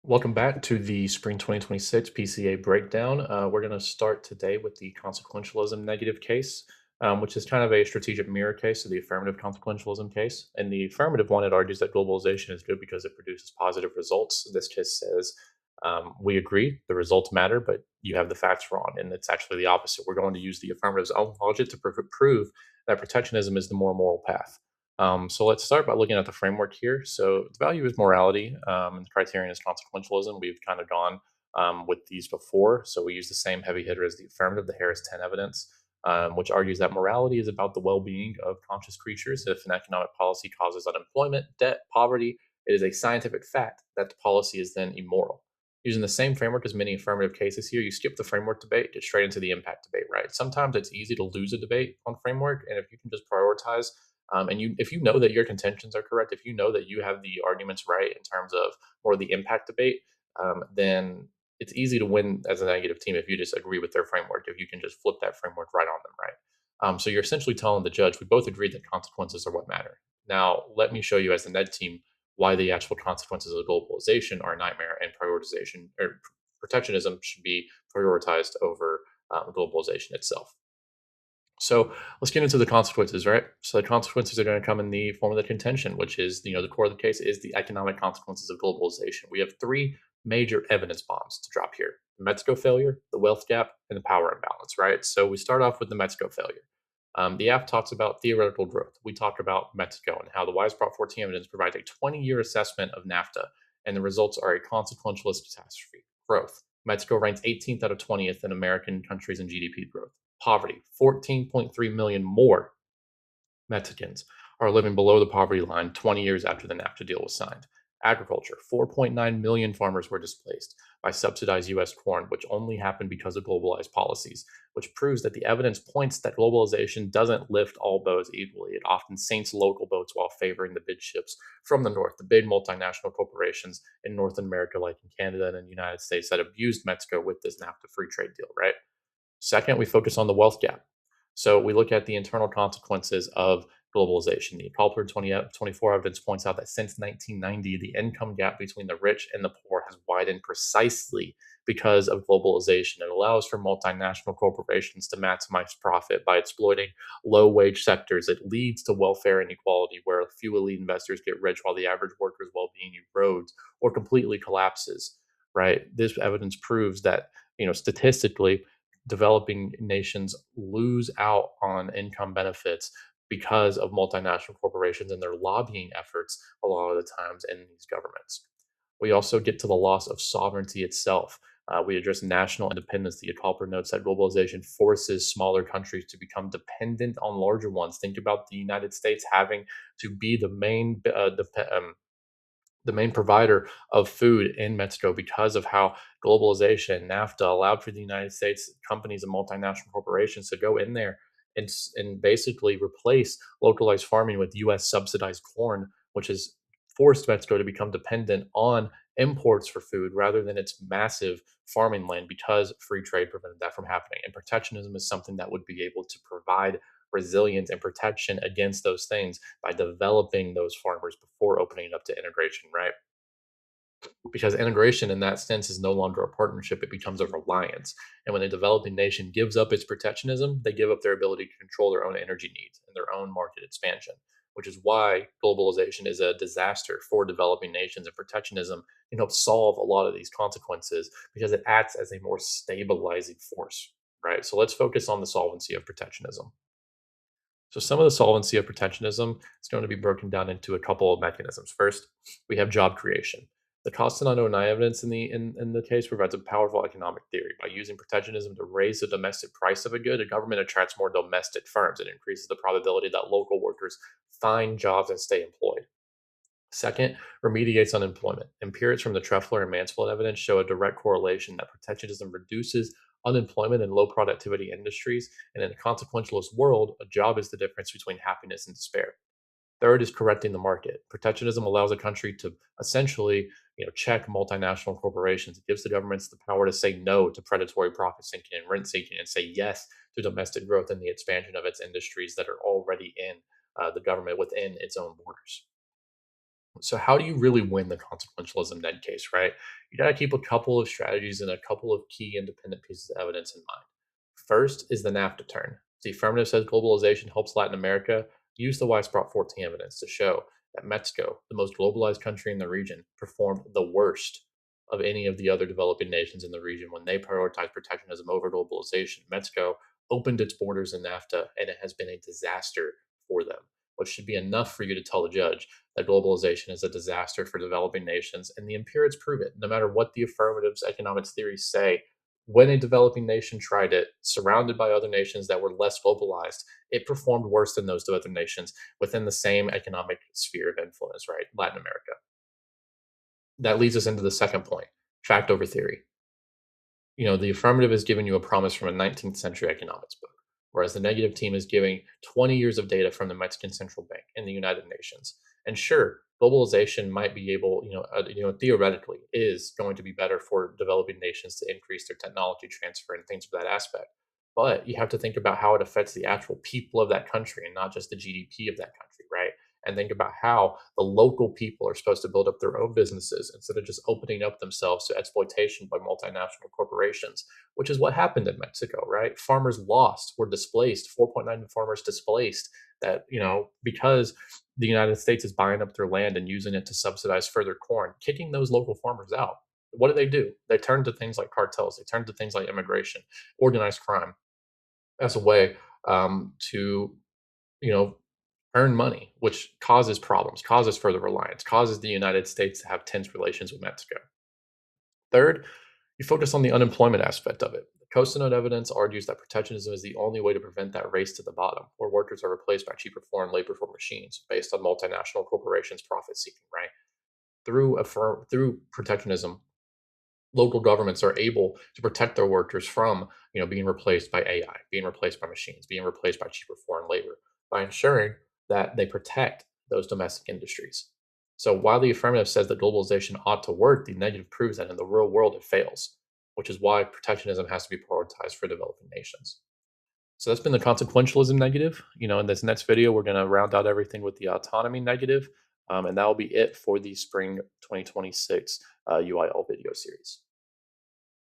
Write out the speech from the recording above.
Welcome back to the Spring 2026 PCA breakdown. We're going to start today with the consequentialism negative case, which is kind of a strategic mirror case of the affirmative consequentialism case. And the affirmative one, it argues that globalization is good because it produces positive results. This case says we agree, the results matter, but you have the facts wrong. And it's actually the opposite. We're going to use the affirmative's own logic to prove that protectionism is the more moral path. So let's start by looking at the framework here. So the value is morality, and the criterion is consequentialism. We've kind of gone with these before, so we use the same heavy hitter as the affirmative, the Harris 10 evidence, which argues that morality is about the well-being of conscious creatures. If an economic policy causes unemployment, debt, poverty, it is a scientific fact that the policy is then immoral. Using the same framework as many affirmative cases here, you skip the framework debate, get straight into the impact debate, right? Sometimes it's easy to lose a debate on framework, and if you can just prioritize if you know that your contentions are correct, if you know that you have the arguments right in terms of more the impact debate, then it's easy to win as a negative team if you just agree with their framework, if you can just flip that framework right on them, right? So you're essentially telling the judge, we both agreed that consequences are what matter. Now, let me show you as the NED team why the actual consequences of globalization are a nightmare and prioritization or protectionism should be prioritized over globalization itself. So let's get into the consequences, right? So the consequences are going to come in the form of the contention, which is, the core of the case is the economic consequences of globalization. We have three major evidence bombs to drop here: the Mexico failure, the wealth gap, and the power imbalance, right? So we start off with the Mexico failure. The app talks about theoretical growth. We talk about Mexico and how the Wise Prop 14 evidence provides a 20-year assessment of NAFTA, and the results are a consequentialist catastrophe. Growth. Mexico ranks 18th out of 20th in American countries in GDP growth. Poverty. 14.3 million more Mexicans are living below the poverty line 20 years after the NAFTA deal was signed. Agriculture. 4.9 million farmers were displaced by subsidized U.S. corn, which only happened because of globalized policies, which proves that the evidence points that globalization doesn't lift all boats equally. It often sinks local boats while favoring the big ships from the north, the big multinational corporations in North America, like in Canada and the United States, that abused Mexico with this NAFTA free trade deal, right? Second, we focus on the wealth gap. So we look at the internal consequences of globalization. The Call 24 evidence points out that since 1990, the income gap between the rich and the poor has widened precisely because of globalization. It allows for multinational corporations to maximize profit by exploiting low wage sectors. It leads to welfare inequality, where a few elite investors get rich while the average worker's well being erodes or completely collapses. Right? This evidence proves that, statistically, developing nations lose out on income benefits because of multinational corporations and their lobbying efforts a lot of the times in these governments. We also get to the loss of sovereignty itself. We address national independence. The Akalper notes that globalization forces smaller countries to become dependent on larger ones. Think about the United States having to be the main provider of food in Mexico because of how globalization, NAFTA, allowed for the United States companies and multinational corporations to go in there and basically replace localized farming with U.S. subsidized corn, which has forced Mexico to become dependent on imports for food rather than its massive farming land because free trade prevented that from happening. And protectionism is something that would be able to provide resilience and protection against those things by developing those farmers before opening it up to integration, right? Because integration in that sense is no longer a partnership, it becomes a reliance. And when a developing nation gives up its protectionism, they give up their ability to control their own energy needs and their own market expansion, which is why globalization is a disaster for developing nations. And protectionism can help solve a lot of these consequences because it acts as a more stabilizing force, right? So let's focus on the solvency of protectionism. So some of the solvency of protectionism is going to be broken down into a couple of mechanisms. First, we have job creation. The cost and unknown evidence in the case provides a powerful economic theory. By using protectionism to raise the domestic price of a good, a government attracts more domestic firms. It increases the probability that local workers find jobs and stay employed. Second, remediates unemployment. Empirics from the Treffler and Mansfield evidence show a direct correlation that protectionism reduces unemployment in low productivity industries. And in a consequentialist world, a job is the difference between happiness and despair. Third is correcting the market. Protectionism allows a country to essentially, check multinational corporations. It gives the governments the power to say no to predatory profit seeking and rent seeking, and say yes to domestic growth and the expansion of its industries that are already in the government within its own borders. So, how do you really win the consequentialism NEG case, right? You got to keep a couple of strategies and a couple of key independent pieces of evidence in mind. First is the NAFTA turn. The affirmative says globalization helps Latin America. Use the Weiss brought 14 evidence to show that Mexico, the most globalized country in the region, performed the worst of any of the other developing nations in the region when they prioritized protectionism over globalization. Mexico opened its borders in NAFTA, and it has been a disaster for them, which should be enough for you to tell the judge that globalization is a disaster for developing nations. And the empirics prove it. No matter what the affirmatives economics theories say, when a developing nation tried it, surrounded by other nations that were less globalized, it performed worse than those other nations within the same economic sphere of influence, right? Latin America. That leads us into the second point, fact over theory. The affirmative is giving you a promise from a 19th century economics book, whereas the negative team is giving 20 years of data from the Mexican Central Bank and the United Nations. And sure, globalization might be able, theoretically is going to be better for developing nations to increase their technology transfer and things of that aspect. But you have to think about how it affects the actual people of that country and not just the GDP of that country, right? And think about how the local people are supposed to build up their own businesses instead of just opening up themselves to exploitation by multinational corporations, which is what happened in Mexico, right? Farmers lost, were displaced, 4.9 million farmers displaced that, because the United States is buying up their land and using it to subsidize further corn, kicking those local farmers out. What do? They turn to things like cartels, they turn to things like immigration, organized crime as a way to you know, earn money, which causes problems, causes further reliance, causes the United States to have tense relations with Mexico. Third, you focus on the unemployment aspect of it. The Costa Note evidence argues that protectionism is the only way to prevent that race to the bottom, where workers are replaced by cheaper foreign labor for machines based on multinational corporations' profit seeking, right? Through protectionism, local governments are able to protect their workers from being replaced by AI, being replaced by machines, being replaced by cheaper foreign labor by ensuring that they protect those domestic industries. So while the affirmative says that globalization ought to work, the negative proves that in the real world it fails, which is why protectionism has to be prioritized for developing nations. So that's been the consequentialism negative. In this next video, we're going to round out everything with the autonomy negative, and that will be it for the spring 2026 UIL video series.